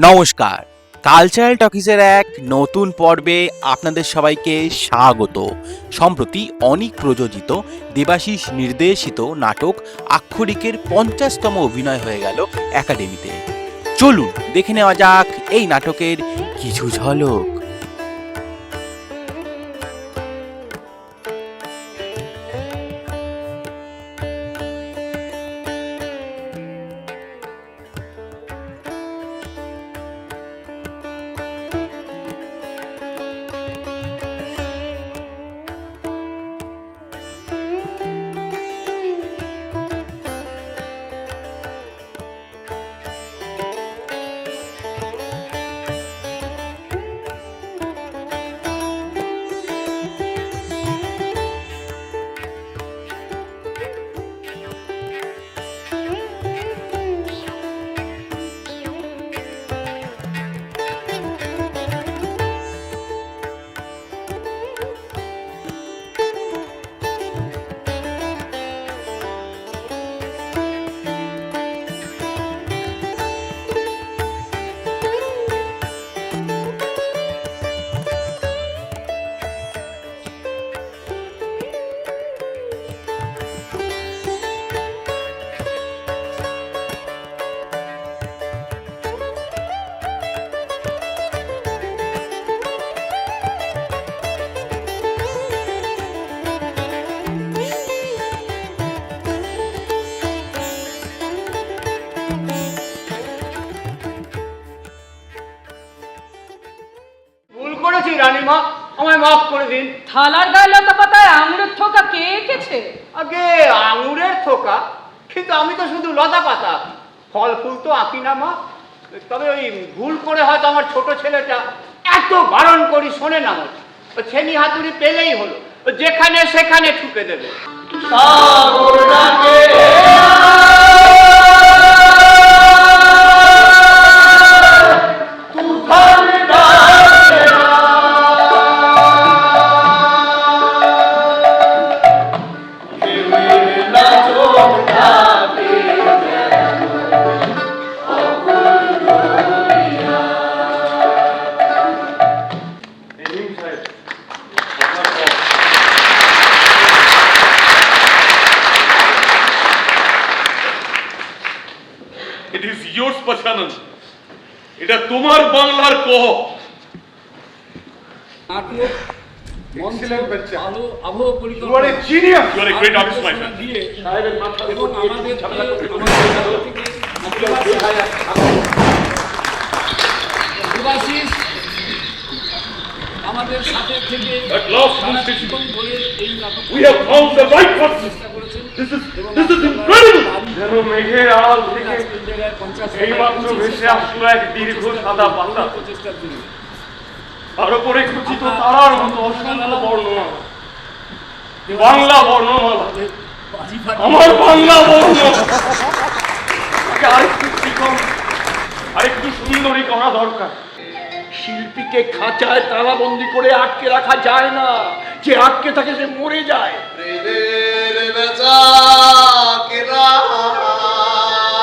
নমস্কার, কালচারাল টকিজের এক নতুন পর্বে আপনাদের সবাইকে স্বাগত। সম্প্রতি অনিক প্রযোজিত দেবাশিস নির্দেশিত নাটক আক্ষরিকের 50তম অভিনয় হয়ে গেল একাডেমিতে। চলুন দেখে নেওয়া যাক এই নাটকের কিছু ঝলক। রানীমা, আমায় মাফ করে দিন। থালার গায়ে লতা পাতায় আঙুরের থোকা কে এঁকেছে? আগে আঙুরের থোকা, কিন্তু আমি তো শুধু লতা পাতা, ফল ফুল তো আঁকি না মা। তবে ওই ভুল করে হয়তো আমার ছোট ছেলেটা এত বারণ করি শোনে না, মত ছেনি হাতুড়ি পেলেই হলো, যেখানে সেখানে ঠুকে দেবে। It is yours, Pashanand. এটা তোমার বাংলার কহ। Excellent বাচ্চা। ভালো আবহাওয়া You are পরিকল্পনা a genius. You are a great artist, my friend. দিয়ে সাহেবের মাথার এবং উপর দিয়ে ঝামেলা করতে দেবাশিস আমাদের সাথে থেকে At last, সারা Mr. জীবন ধরে এই নাটক We have found the right person. চেষ্টা করেছেন। This is এবং incredible. যেন মেঘের আড়াল থেকে আজকের জায়গায় 50 এইমাত্র ভেসে আসলো এক দীর্ঘ সাদা পাতা, প্রচেষ্টার জন্য তার উপরে খচিত তারার মতো অসংখ্য বর্ণমালা, বাংলা বর্ণমালা, আমার বাংলা বর্ণ। তাকে আরেকটু চিকন, আরেকটু সুন্দরী করা দরকার। শিল্পীকে খাঁচায় তালাবন্দি করে আটকে রাখা যায় না, যে আটকে থাকে সে মরে যায়।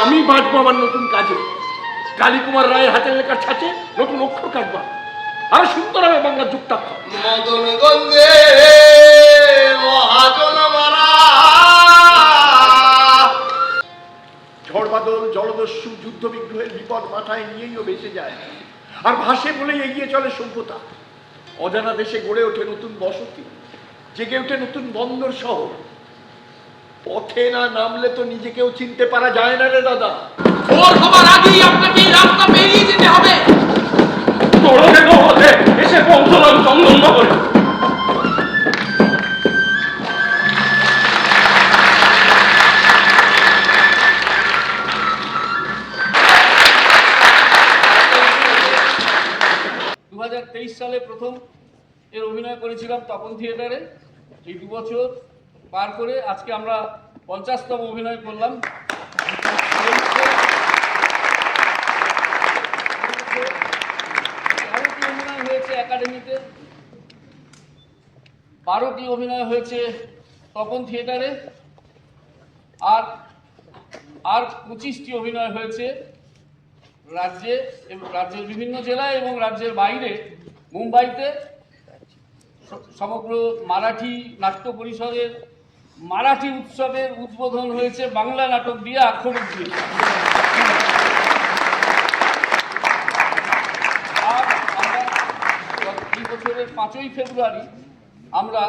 আমি বাঁচবো আমার নতুন কাজে, কালীকুমার রায়ের হাতের লেখার ছাঁচে নতুন অক্ষর কাটবা, আর সুন্দর হবে বাংলার যুক্তাক্ষর। মদনগঞ্জে মহাজন মারা, ঝড় বাদল, জলদস্যু, যুদ্ধ বিগ্রহের বিপদ মাথায় নিয়েইও বেঁচে যায়, আর ভাসে বলেই এগিয়ে চলে সভ্যতা। অজানা দেশে গড়ে ওঠে নতুন বসতি, জেগে ওঠে নতুন বন্দর শহর। পথে না নামলে তো নিজেকেও চিনতে পারা যায় না রে দাদা। ভোর হবার আগেই আপনাকে এই রাস্তা পেরিয়ে যেতে হবে। তোড়ে পথে এসে পৌঁছলাম চন্দননগরে। সালে প্রথম এর অভিনয় করেছিলাম তপন থিয়েটারে। এই 2 বছর পার করে আজকে আমরা 50তম অভিনয় করলাম। অভিনয় হয়েছে একাডেমিতে, 12টি অভিনয় হয়েছে তপন থিয়েটারে, আর 25টি অভিনয় হয়েছে রাজ্যে এবং রাজ্যের বিভিন্ন জেলায় এবং রাজ্যের বাইরে মুম্বাইতে সমগ্র মারাঠি নাট্য পরিষদের মারাঠি উৎসবের উদ্বোধন হয়েছে বাংলা নাটক দিয়ে, আক্ষরিক দিয়ে। আর আমরা এই বছরের 5ই ফেব্রুয়ারি আমরা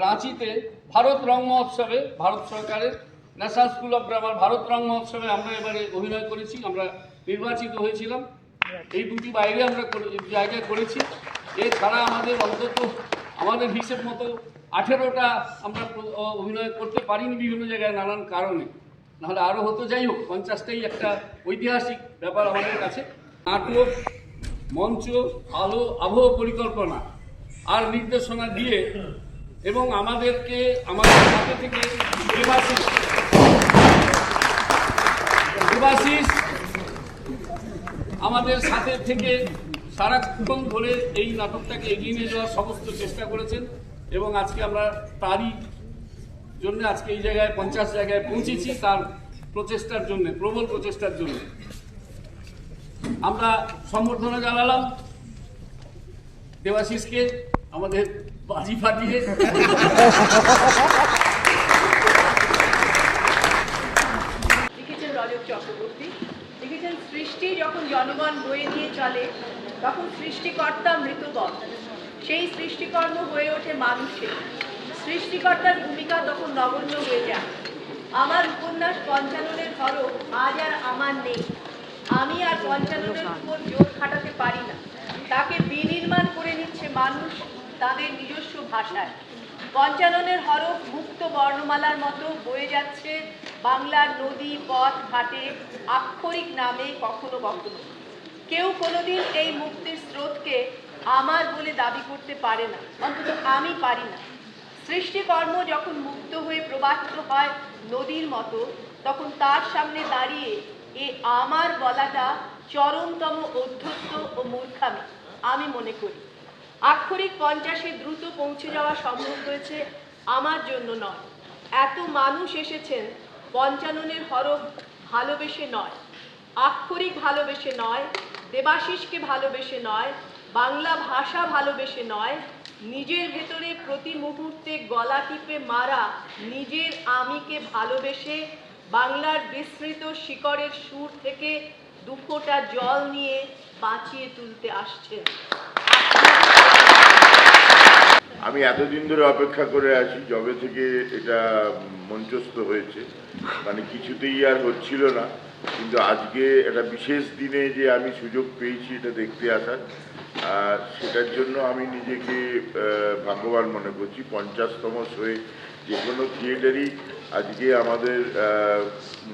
রাঁচিতে ভারত রং মহোৎসবে, ভারত সরকারের ন্যাশনাল স্কুল অফ ড্রামার ভারত রং মহোৎসবে আমরা এবারে অভিনয় করেছি, আমরা নির্বাচিত হয়েছিলাম। এই দুটি বাইরে আমরা জায়গায় করেছি। এছাড়া আমাদের অন্তত আমাদের হিসেব মতো 18টা আমরা অভিনয় করতে পারিনি বিভিন্ন জায়গায় নানান কারণে, নাহলে আরও হতো। যাই হোক, 50টাই একটা ঐতিহাসিক ব্যাপার আমাদের কাছে। নাটক, মঞ্চ, আলো, আবহ পরিকল্পনা আর নির্দেশনা দিয়ে এবং আমাদেরকে আমাদের সাথে থেকে দেবাশিস আমাদের সাথে থেকে সারাক্ষণ ধরে এই নাটকটাকে এগিয়ে নিয়ে যাওয়ার সমস্ত চেষ্টা করেছেন এবং আজকে আমরা তারই জন্য আজকে এই জায়গায় 50 জায়গায় পৌঁছেছি, তার প্রচেষ্টার জন্য, প্রবল প্রচেষ্টার জন্য। আমরা সম্বর্ধনা জানালাম দেবাশিসকে আমাদের বাজি ফাটিয়ে। লিখেছেন রজত চক্রবর্তী, লিখেছেন সৃষ্টি যখন জনগণ বয়ে নিয়ে চলে তখন সৃষ্টিকর্তা মৃতবন, সেই সৃষ্টিকর্ম হয়ে ওঠে মানুষের। সৃষ্টিকর্তার ভূমিকা তখন নগণ্য হয়ে যায়। আমার উপন্যাস পঞ্চাননের হরফ আজ আর আমার নেই। আমি আর পঞ্চাননের উপর জোর খাটাতে পারি না। তাকে বিনির্মাণ করে নিচ্ছে মানুষ তাদের নিজস্ব ভাষায়। পঞ্চাননের হরফ মুক্ত বর্ণমালার মতো বয়ে যাচ্ছে বাংলার নদী, পথ, ঘাটে আক্ষরিক নামে কখনো কখনো। কেউ কোনোদিন এই মুক্তির স্রোতকে আমার বলে দাবি করতে পারে না, অন্তত আমি পারি না। সৃষ্টিকর্ম যখন মুক্ত হয়ে প্রবাহিত হয় নদীর মতো, তখন তার সামনে দাঁড়িয়ে এ আমার বলাটা চরমতম অধ্যত্ব ও মূর্খামি আমি মনে করি। আক্ষরিক 50-এ দ্রুত পৌঁছে যাওয়া সম্ভব হয়েছে আমার জন্য নয়। এত মানুষ এসেছেন পঞ্চাননের হরফ ভালোবেসে নয়, আক্ষরিক ভালোবেসে নয়, দেবাশিসকে ভালোবেসে নয়, বাংলা ভাষা ভালোবেসে নয়, নিজের ভেতরে প্রতি মুহূর্তে গলা টিপে মারা নিজের আমিকে ভালোবেসে বাংলার বিস্মৃত শিকড়ের সুর থেকে দুফোঁটা জল নিয়ে বাঁচিয়ে তুলতে আসছেন। আমি এতদিন ধরে অপেক্ষা করে আছি, যবে থেকে এটা মঞ্চস্থ হয়েছে, মানে কিছুতেই আর হচ্ছিল না, কিন্তু আজকে একটা বিশেষ দিনে যে আমি সুযোগ পেয়েছি এটা দেখতে আসার, আর সেটার জন্য আমি নিজেকে ভাগ্যবান মনে করছি। 50তম শোয়ে যে কোনো থিয়েটারই আজকে আমাদের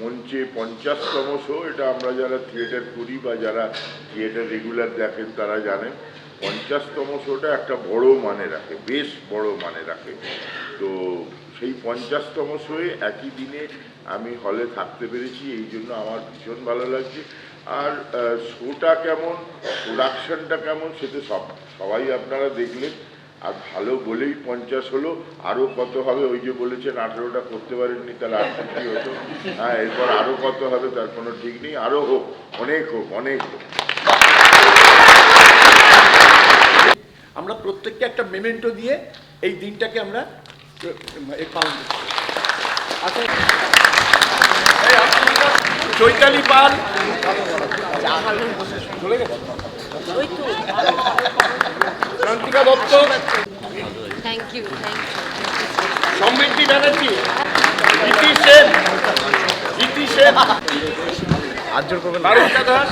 মঞ্চে 50তম শো, এটা আমরা যারা থিয়েটার করি বা যারা থিয়েটার রেগুলার দেখেন তারা জানেন 50তম শোটা একটা বড় মানে রাখে, বেশ বড় মানে রাখে। তো সেই 50তম শোয়ে একই দিনে আমি হলে থাকতে পেরেছি, এই জন্য আমার ভীষণ ভালো লাগছে। আর শোটা কেমন, প্রোডাকশনটা কেমন, সেটা সবাই আপনারা দেখলেন। আর ভালো বলেই 50 হলো, আরও কত হবে ওই যে বলেছেন 18টা করতে পারেননি, তাহলে 68 হতো। হ্যাঁ, এরপর আরও কত হবে তার কোনো ঠিক নেই, আরও হোক, অনেক হোক, অনেক হোক। আমরা প্রত্যেককে একটা মেমেন্টো দিয়ে এই দিনটাকে আমরা পালন করি। আচ্ছা, চৈতালি পাল চলে গেছে, শান্তিকা দত্ত, থ্যাংক ইউ, সমৃদ্ধি ব্যানার্জি, জিতি সেন, তারকা দাস,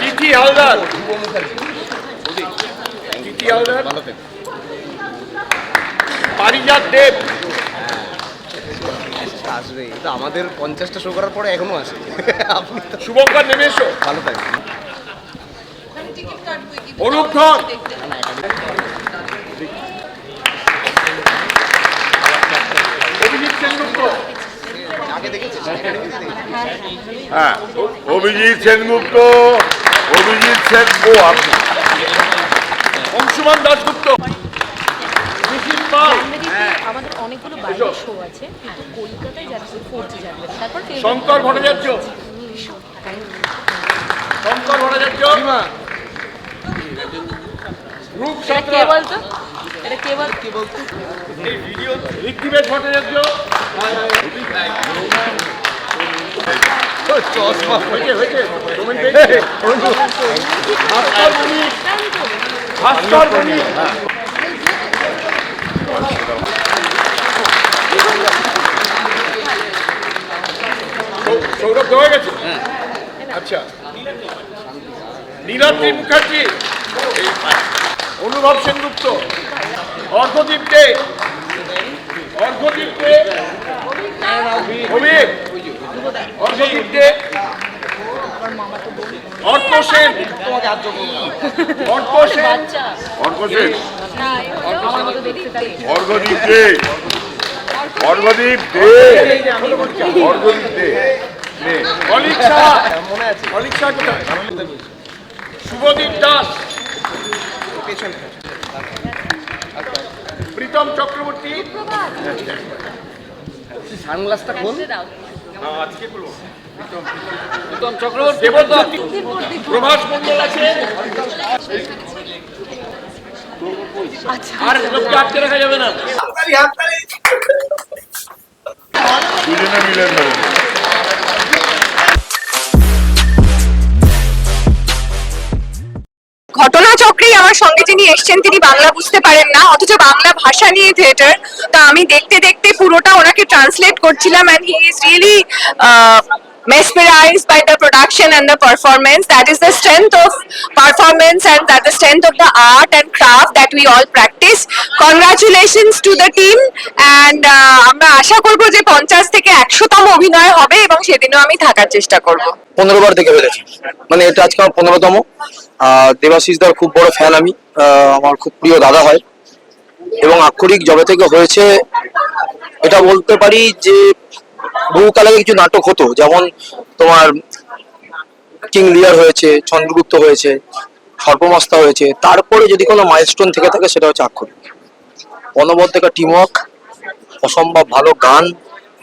তিথি হালদার, পারিজাত দেব। আসবে এটা আমাদের 50টা শো করার পরে এখনো আসে। আপনি শুভঙ্কর নেমে এসো, ভালো থাকবেন। অরূপ ধর, অভিজিৎ সেনগুপ্ত, হ্যাঁ, অভিজিৎ সেনগুপ্ত, অভিজিৎ সেন, ও আপনি, অংশুমান দাশগুপ্ত, নিশিত পাল, আমাদের অনেকগুলো বাইরের শো আছে, কিন্তু কলকাতায় যাচ্ছে 4জি যাবে, তারপর শঙ্কর ভট্টাচার্য, শঙ্কর ভট্টাচার্য গ্রুপ কে বলতো এটা কে বলতো ঋত্বিবেশ ভট্টাচার্য ভাস্কর বণিক সৌরভ দেওয়া গেছে আচ্ছা নীলাদ্রি মুখার্জি অনুভব সেনগুপ্ত অর্ঘদীপ দে অভিক অর্ঘদীপ দে অর্ক সেন অর্ক সেন অর্ঘদীপ অর্ঘদীপ দে অর্ঘদীপ দে অর্ঘদীপ দে অলিক শাহ অলিক শাহ কোথায় শুভদীপ দাস প্রীতম চক্রবর্তী সানগ্লাসটা খোল। প্রীতম চক্রবর্তী দেবদত্ত প্রভাস মন্ডল আছে আর লোককে আটকে রাখা যাবে না দুজনে মিলে ধরে ঘটনাচক্রেই আমার সঙ্গে যিনি এসছেন তিনি বাংলা বুঝতে পারেন না, অথচ বাংলা ভাষা নিয়ে থিয়েটার। তা আমি দেখতে দেখতে পুরোটা ওনাকে ট্রান্সলেট করছিলাম, and he is really mesmerized by the production and the performance. That is the strength of performance and that the strength of the art and craft that we all practice. Congratulations to the team, and আমরা আশা করব যে 50 থেকে 100তম অভিনয় হবে এবং সেদিনও আমি থাকার চেষ্টা করব। 15 বার দেখে ফেলেছি, মানে এটা আজকে আমার 15তম। দেবাশিস দার খুব বড় ফ্যান আমি, আমার খুব প্রিয় দাদা হয় এবং আক্ষরিক জবে থেকে হয়েছে এটা বলতে পারি যে বহুকাল আগে কিছু নাটক হতো, যেমন তোমার কিং লিয়ার হয়েছে, চন্দ্রগুপ্ত হয়েছে, সর্পমস্তা হয়েছে, তারপরে যদি কোনো মাইলস্টোন থেকে থাকে সেটা হচ্ছে আক্ষরিক। অনবদ্য টিমওয়ার্ক, অসম্ভব ভালো গান,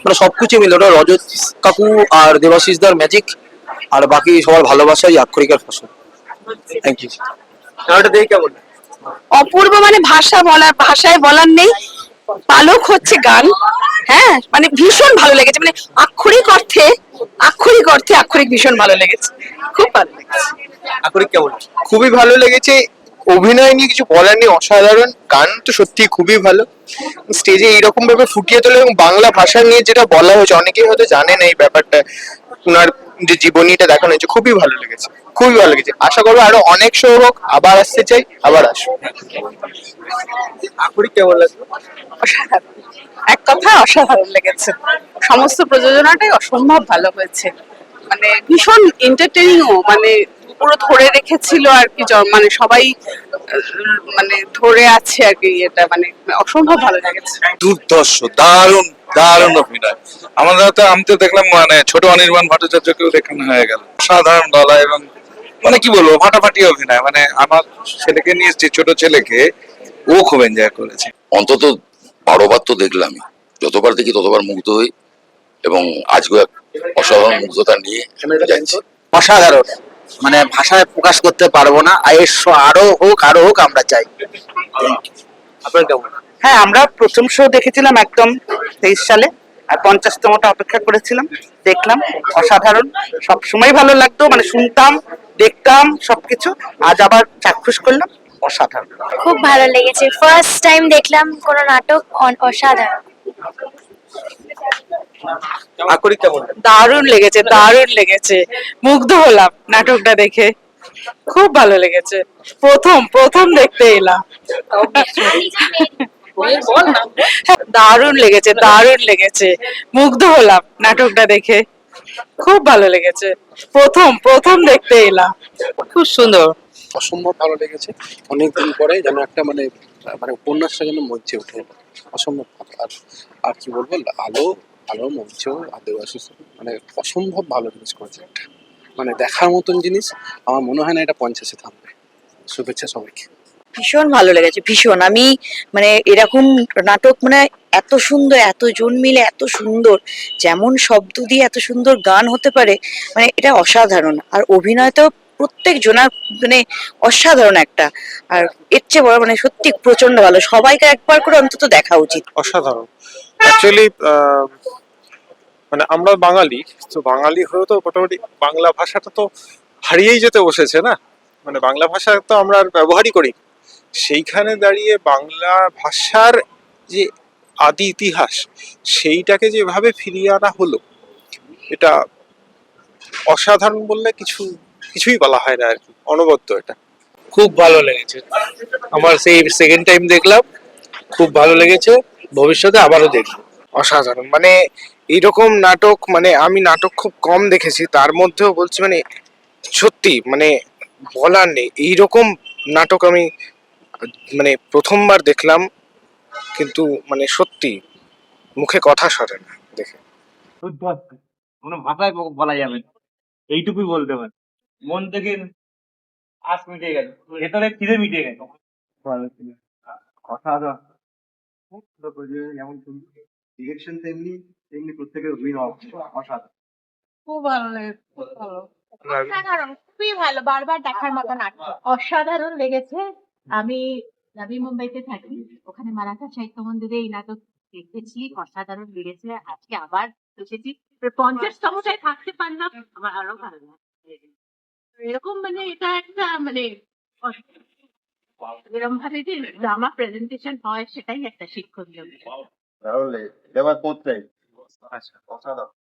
মানে সবকিছু মিলে ওটা রজত কাকু আর দেবাশিস দার ম্যাজিক আর বাকি সবার ভালোবাসাই আক্ষরিকের ফসল। Thank you. খেলাটা দেখে কেমন? অপূর্ব, মানে ভাষায় বলার নেই। পালক হচ্ছে গান, হ্যাঁ, মানে ভীষণ ভালো লেগেছে, মানে আক্ষরিক অর্থে আক্ষরিক ভীষণ ভালো লেগেছে, খুব ভালো লেগেছে। আক্ষরিক কেমন? খুবই ভালো লেগেছে। অভিনয় নিয়ে কিছু বলার নেই, অসাধারণ। গান তো সত্যি খুবই ভালো, স্টেজে এইরকম ভাবে ফুটিয়ে তোলে এবং বাংলা ভাষা নিয়ে যেটা বলা হয়েছে, অনেকেই হয়তো জানে না এই ব্যাপারটা, ওনার যে জীবনীটা দেখানো হয়েছে খুবই ভালো লেগেছে, খুবই ভালো লেগেছে। আশা করবো আরো অনেক শো হোক, আবার আসতে চাই, আবার আসবো। আক্ষরিক কেমন লাগলো? অসাধারণ, এক কথা অসাধারণ লেগেছে। সমস্ত প্রযোজনাটাই অসম্ভব ভালো হয়েছে, মানে ভীষণ এন্টারটেইনিংও, মানে পুরো ধরে রেখেছিল আর কি, মানে সবাই মানে ধরে আছে আর কি, এটা মানে অসম্ভব ভালো লেগেছে। দুর্ধর্ষ, দারুণ দারুণ অভিনয়। আমি তো দেখলাম, মানে ছোট অনির্বাণ ভট্টাচার্যকেও দেখানো হয়ে গেল, সাধারণ গলা এবং মানে কি বলবো ফাটাফাটি অভিনয়। মানে আমার ছেলেকে নিয়ে এসেছি, ছোট ছেলেকে, ও খুব এনজয় করেছে। অন্তত 12 বার তো দেখলামই, যতবার দেখি ততবার মুগ্ধ হই এবং আজকে এক অসাধারণ মুগ্ধতা নিয়ে যাচ্ছি। অসাধারণ, মানে ভাষায় প্রকাশ করতে পারবো না। আরো হোক আমরা চাই। আপনার কেমন? হ্যাঁ, আমরা প্রথম শো দেখেছিলাম একদম 23 সালে, আর 50তমটা অপেক্ষা করেছিলাম, দেখলাম। অসাধারণ, সবসময় ভালো লাগতো, মানে শুনতাম, দেখতাম সবকিছু, আজ আবার চাক্ষুষ করলাম, অসাধারণ। খুব ভালো লেগেছে, ফার্স্ট টাইম দেখলাম কোনো নাটক, অসাধারণ। আক্ষরিক কেমন? দারুণ লেগেছে, মুগ্ধ হলাম নাটকটা দেখে, খুব ভালো লেগেছে। প্রথম দেখতে এলাম, দারুণ লেগেছে, মুগ্ধ হলাম নাটকটা দেখে, খুব ভালো লেগেছে। প্রথম দেখতে এলাম, খুব সুন্দর, অসম্ভব ভালো লেগেছে। অনেকদিন পরে যেন একটা মানে উপন্যাসটা যেন মঞ্চে উঠে, অসম্ভব ভালো। আর কি বলবো, আলো মঞ্চেও দেবাশিস মানে অসম্ভব ভালো জিনিস করেছে, একটা মানে দেখার মতন জিনিস। আমার মনে হয় না এটা 50-এ থামবে। শুভেচ্ছা সবাইকে। ভীষণ ভালো লেগেছে, ভীষণ। আমি মানে এরকম নাটক মানে এত সুন্দর, এত জন মিলে এত সুন্দর, যেমন শব্দ দিয়ে এত সুন্দর গান হতে পারে, মানে এটা অসাধারণ। আর অভিনয় তো প্রত্যেক জনার মানে অসাধারণ একটা। আর এর চেয়ে বড় মানে সত্যি প্রচন্ড ভালো, সবাইকে একবার করে অন্তত দেখা উচিত। অসাধারণ। অ্যাকচুয়ালি মানে আমরা বাঙালি, তো বাঙালি হয়েও তো মোটামুটি বাংলা ভাষাটা তো হারিয়েই যেতে বসেছে না, মানে বাংলা ভাষা তো আমরা আর ব্যবহারই করি না। সেইখানে দাঁড়িয়ে বাংলা ভাষার যে আদি ইতিহাস, সেইটাকে যেভাবে ফিরিয়ে আনা হলো, এটা অসাধারণ বললে কিছুই বলা হয় না আর কি, অনবদ্য এটা। খুব ভালো লেগেছে, আমার সেই সেকেন্ড টাইম দেখলাম, খুব ভালো লেগেছে, ভবিষ্যতে আবারও দেখবো। অসাধারণ, মানে এইরকম নাটক, মানে আমি নাটক খুব কম দেখেছি, তার মধ্যেও বলছি মানে সত্যি মানে বলার নেই, এইরকম নাটক আমি মানে প্রথমবার দেখলাম, কিন্তু মানে সত্যি মুখে কথা সরে না দেখে। কোনো ভাষায় বলা যাবে না, এইটুকুই বলতে পারি। মন থেকে আশ মিটে গেল, ভেতরে খিদে মিটে গেল। অসাধারণ, যেমন ডিরেকশন তেমনি তেমনি প্রত্যেকের অভিনয় অসাধারণ। খুব ভালো লেগেছে, খুব ভালো, অসাধারণ, খুবই ভালো, বারবার দেখার মতো নাটক। অসাধারণ লেগেছে। আমি নবী মুম্বাইতে থাকি, ওখানে মারাঠা সাহিত্য মন্দিরে এই নাটক দেখেছি, অসাধারণ লেগেছে। আজকে আবার এসেছি, 50তমটায় থাকতে পারলাম, আমার আরো ভালো লাগে। এরকম মানে এটা একটা মানে এরকম ভাবে যে ড্রামা প্রেজেন্টেশন হয়, সেটাই একটা শিক্ষণীয় বিষয়। তাহলে এবার করতে আচ্ছা অসাধারণ।